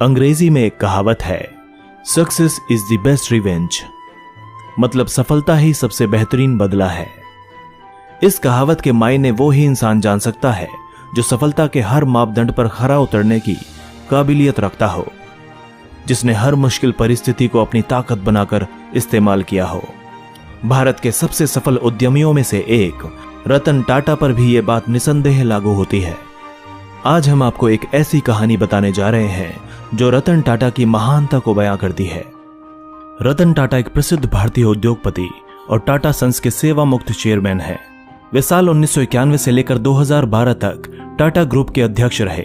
अंग्रेजी में एक कहावत है, success is the best revenge, मतलब सफलता ही सबसे बेहतरीन बदला है। इस कहावत के मायने वो ही इंसान जान सकता है जो सफलता के हर मापदंड पर खरा उतरने की काबिलियत रखता हो, जिसने हर मुश्किल परिस्थिति को अपनी ताकत बनाकर इस्तेमाल किया हो। भारत के सबसे सफल उद्यमियों में से एक रतन टाटा पर भी ये बात निसंदेह लागू होती है। आज हम आपको एक ऐसी कहानी बताने जा रहे हैं जो रतन टाटा की महानता को बयां करती है। रतन टाटा एक प्रसिद्ध भारतीय उद्योगपति और टाटा सन्स के सेवा मुक्त चेयरमैन हैं। वे साल 1991 से लेकर 2012 तक टाटा ग्रुप के अध्यक्ष रहे।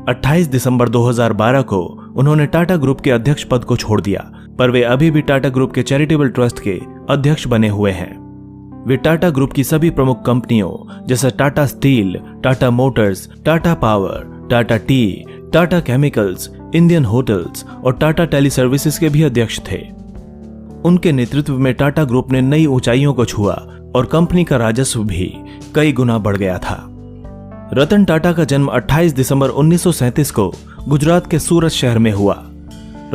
28 दिसंबर 2012 को उन्होंने टाटा ग्रुप के अध्यक्ष पद को छोड़ दिया, पर वे अभी भी टाटा ग्रुप के चैरिटेबल ट्रस्ट के अध्यक्ष बने हुए हैं। वे टाटा ग्रुप की सभी प्रमुख कंपनियों जैसे Tata steel, Tata Motors, Tata power, Tata T, Tata chemicals, Indian hotels और टाटा टेली सर्विसेज के भी अध्यक्ष थे। उनके नेतृत्व में टाटा ग्रुप ने नई ऊंचाइयों को छुआ और कंपनी का राजस्व भी कई गुना बढ़ गया था। रतन टाटा का जन्म 28 दिसंबर 1937 को गुजरात के सूरत शहर में हुआ।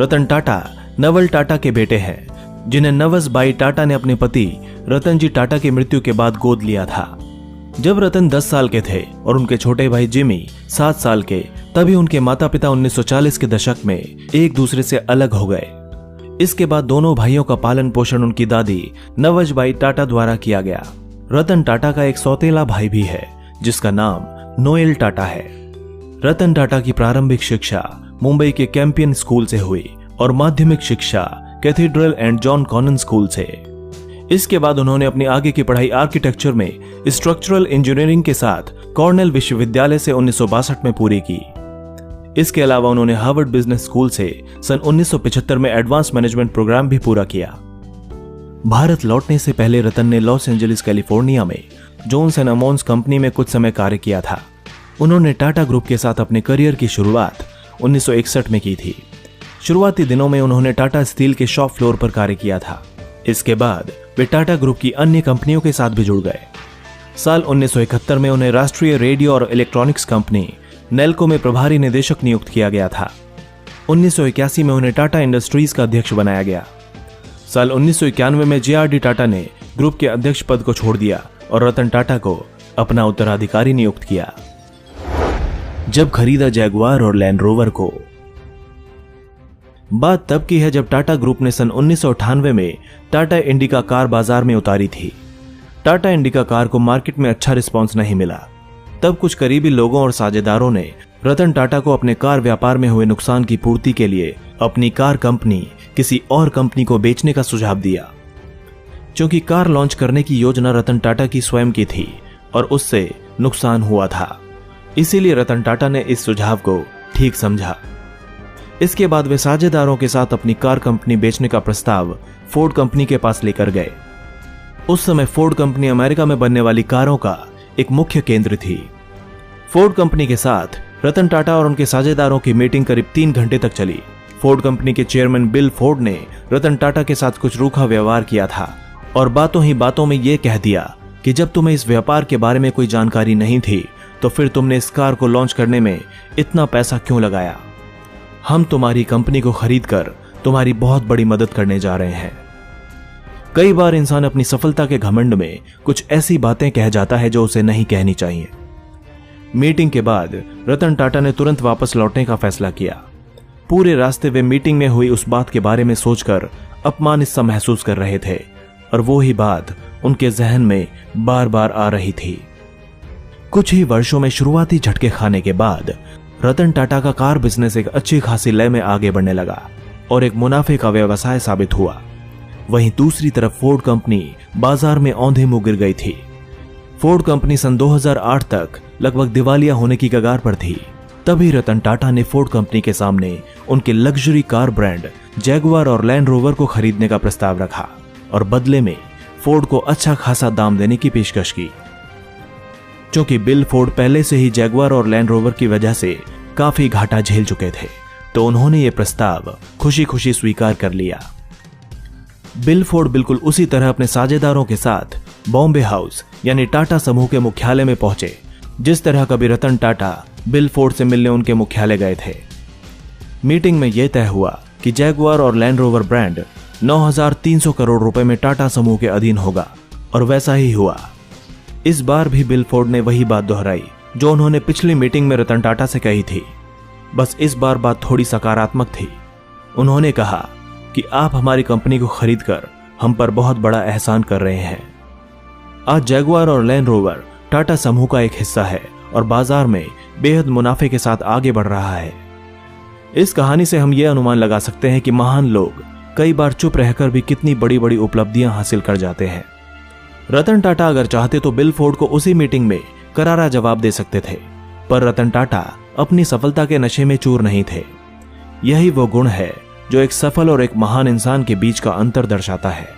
रतन टाटा नवल टाटा के बेटे हैं, जिन्हें नवस बाई टाटा ने अपने पति रतन जी टाटा की मृत्यु के बाद गोद लिया था। जब रतन 10 साल के थे और उनके छोटे भाई जिमी 7 साल के, तभी उनके माता पिता 1940 के दशक में एक दूसरे से अलग हो गए। इसके बाद दोनों भाइयों का पालन पोषण उनकी दादी नवज बाई टाटा द्वारा किया गया। रतन टाटा का एक सौतेला भाई भी है जिसका नाम नोएल टाटा है। रतन टाटा की प्रारंभिक शिक्षा मुंबई के कैंपियन स्कूल से हुई और माध्यमिक शिक्षा Cathedral and John Connon School से। इसके बाद उन्होंने अपनी आगे की पढ़ाई आर्किटेक्चर में स्ट्रक्चरल इंजीनियरिंग के साथ कॉर्नेल विश्वविद्यालय से 1962 में पूरी की। इसके अलावा उन्होंने हार्वर्ड बिजनेस स्कूल से सन 1975 में एडवांस मैनेजमेंट प्रोग्राम भी पूरा किया। भारत लौटने से पहले रतन ने लॉस एंजलिस कैलिफोर्निया में जोन्स एंड अमोन्स कंपनी में कुछ समय कार्य किया था। उन्होंने टाटा ग्रुप के साथ अपने करियर की शुरुआत 1961 में की थी। शुरुआती दिनों में उन्होंने टाटा स्टील के शॉप फ्लोर पर कार्य किया था। इसके बाद वे टाटा ग्रुप की अन्य कंपनियों के साथ भी जुड़ गए। साल 1971 में उन्हें राष्ट्रीय रेडियो और इलेक्ट्रॉनिक्स कंपनी नेल्को में प्रभारी निदेशक नियुक्त किया गया था। 1981 में उन्हें टाटा इंडस्ट्रीज का अध्यक्ष बनाया गया। साल 1991 में JRD टाटा ने ग्रुप के अध्यक्ष पद को छोड़ दिया और रतन टाटा को अपना उत्तराधिकारी नियुक्त किया। जब खरीदा जैगुआर और लैंड रोवर को। बात तब की है जब टाटा ग्रुप ने सन 1998 में टाटा इंडिका कार बाजार में उतारी थी। टाटा इंडिका कार को मार्केट में अच्छा रिस्पांस नहीं मिला। तब कुछ करीबी लोगों और साझेदारों ने रतन टाटा को अपने कार व्यापार में हुए नुकसान की पूर्ति के लिए अपनी कार कंपनी किसी और कंपनी को बेचने का सुझाव दिया। क्योंकि कार लॉन्च करने की योजना रतन टाटा की स्वयं की थी और उससे नुकसान हुआ था, इसीलिए रतन टाटा ने इस सुझाव को ठीक समझा। इसके बाद वे साझेदारों के साथ अपनी कार कंपनी बेचने का प्रस्ताव फोर्ड कंपनी के पास लेकर गए। उस समय फोर्ड कंपनी अमेरिका में बनने वाली कारों का एक मुख्य केंद्र थी। फोर्ड कंपनी के साथ रतन टाटा और उनके साझेदारों की मीटिंग करीब 3 घंटे तक चली। फोर्ड कंपनी के चेयरमैन बिल फोर्ड ने रतन टाटा के साथ कुछ रूखा व्यवहार किया था और बातों ही बातों में यह कह दिया कि जब तुम्हें इस व्यापार के बारे में कोई जानकारी नहीं थी तो फिर तुमने इस कार को लॉन्च करने में इतना पैसा क्यों लगाया। हम तुम्हारी कंपनी को खरीदकर तुम्हारी बहुत बड़ी मदद करने जा रहे हैं। कई बार इंसान अपनी सफलता के घमंड में कुछ ऐसी बातें कह जाता है जो उसे नहीं कहनी चाहिए। मीटिंग के बाद रतन टाटा ने तुरंत वापस लौटने का फैसला किया। पूरे रास्ते वे मीटिंग में हुई उस बात के बारे में सोचकर अपमानित सा महसूस कर रहे थे और वो ही बात उनके जहन में बार बार आ रही थी। कुछ ही वर्षों में शुरुआती झटके खाने के बाद रतन टाटा का कार बिजनेस एक अच्छी खासी लय में आगे बढ़ने लगा और एक मुनाफे का व्यवसाय साबित हुआ। वहीं दूसरी तरफ फोर्ड कंपनी बाजार में औंधे मुंह गिर गई थी। फोर्ड कंपनी सन 2008 तक लगभग दिवालिया होने की कगार पर थी। तभी रतन टाटा ने फोर्ड कंपनी के सामने उनके लग्जरी कार ब्रांड जैगुआर और लैंड रोवर को खरीदने का प्रस्ताव रखा और बदले में फोर्ड को अच्छा खासा दाम देने की पेशकश की। क्योंकि बिल फोर्ड पहले से ही जैगुआर और लैंड रोवर की वजह से काफी घाटा झेल चुके थे, तो उन्होंने ये प्रस्ताव खुशी खुशी स्वीकार कर लिया। बिल फोर्ड बिल्कुल उसी तरह अपने साझेदारों के साथ बॉम्बे हाउस यानी टाटा समूह के मुख्यालय में पहुंचे, जिस तरह कभी रतन टाटा बिल फोर्ड से मिलने उनके मुख्यालय गए थे। मीटिंग में यह तय हुआ कि जैगुआर और लैंड रोवर ब्रांड 9,300 करोड़ रुपए में टाटा समूह के अधीन होगा, और वैसा ही हुआ। इस बार भी बिल फोर्ड ने वही बात दोहराई जो उन्होंने पिछली मीटिंग में रतन टाटा से कही थी, बस इस बार बात थोड़ी सकारात्मक थी। उन्होंने कहा कि आप हमारी कंपनी को खरीदकर हम पर बहुत बड़ा एहसान कर रहे हैं। आज जैगुआर और लैंड रोवर टाटा समूह का एक हिस्सा है और बाजार में बेहद मुनाफे के साथ आगे बढ़ रहा है। इस कहानी से हम यह अनुमान लगा सकते हैं कि महान लोग कई बार चुप रहकर भी कितनी बड़ी बड़ी उपलब्धियां हासिल कर जाते हैं। रतन टाटा अगर चाहते तो बिल फोर्ड को उसी मीटिंग में करारा जवाब दे सकते थे, पर रतन टाटा अपनी सफलता के नशे में चूर नहीं थे। यही वो गुण है जो एक सफल और एक महान इंसान के बीच का अंतर दर्शाता है।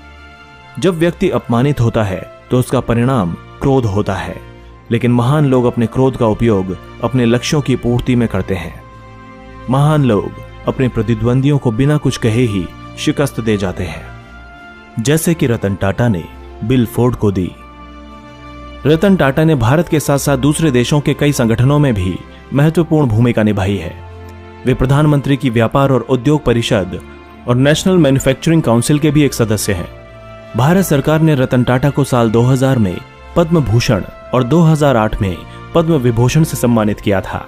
जब व्यक्ति अपमानित होता है तो उसका परिणाम क्रोध होता है, लेकिन महान लोग अपने क्रोध का उपयोग अपने लक्ष्यों की पूर्ति में करते हैं। महान लोग अपने प्रतिद्वंदियों को बिना कुछ कहे ही शिकस्त दे जाते हैं, जैसे कि रतन टाटा ने बिल फोर्ड को दी। रतन टाटा ने भारत के साथ साथ दूसरे देशों के कई संगठनों में भी महत्वपूर्ण भूमिका निभाई है। वे प्रधानमंत्री की व्यापार और उद्योग परिषद और नेशनल मैन्युफैक्चरिंग काउंसिल के भी एक सदस्य हैं। भारत सरकार ने रतन टाटा को साल 2000 में पद्म भूषण और 2008 में पद्म विभूषण से सम्मानित किया था।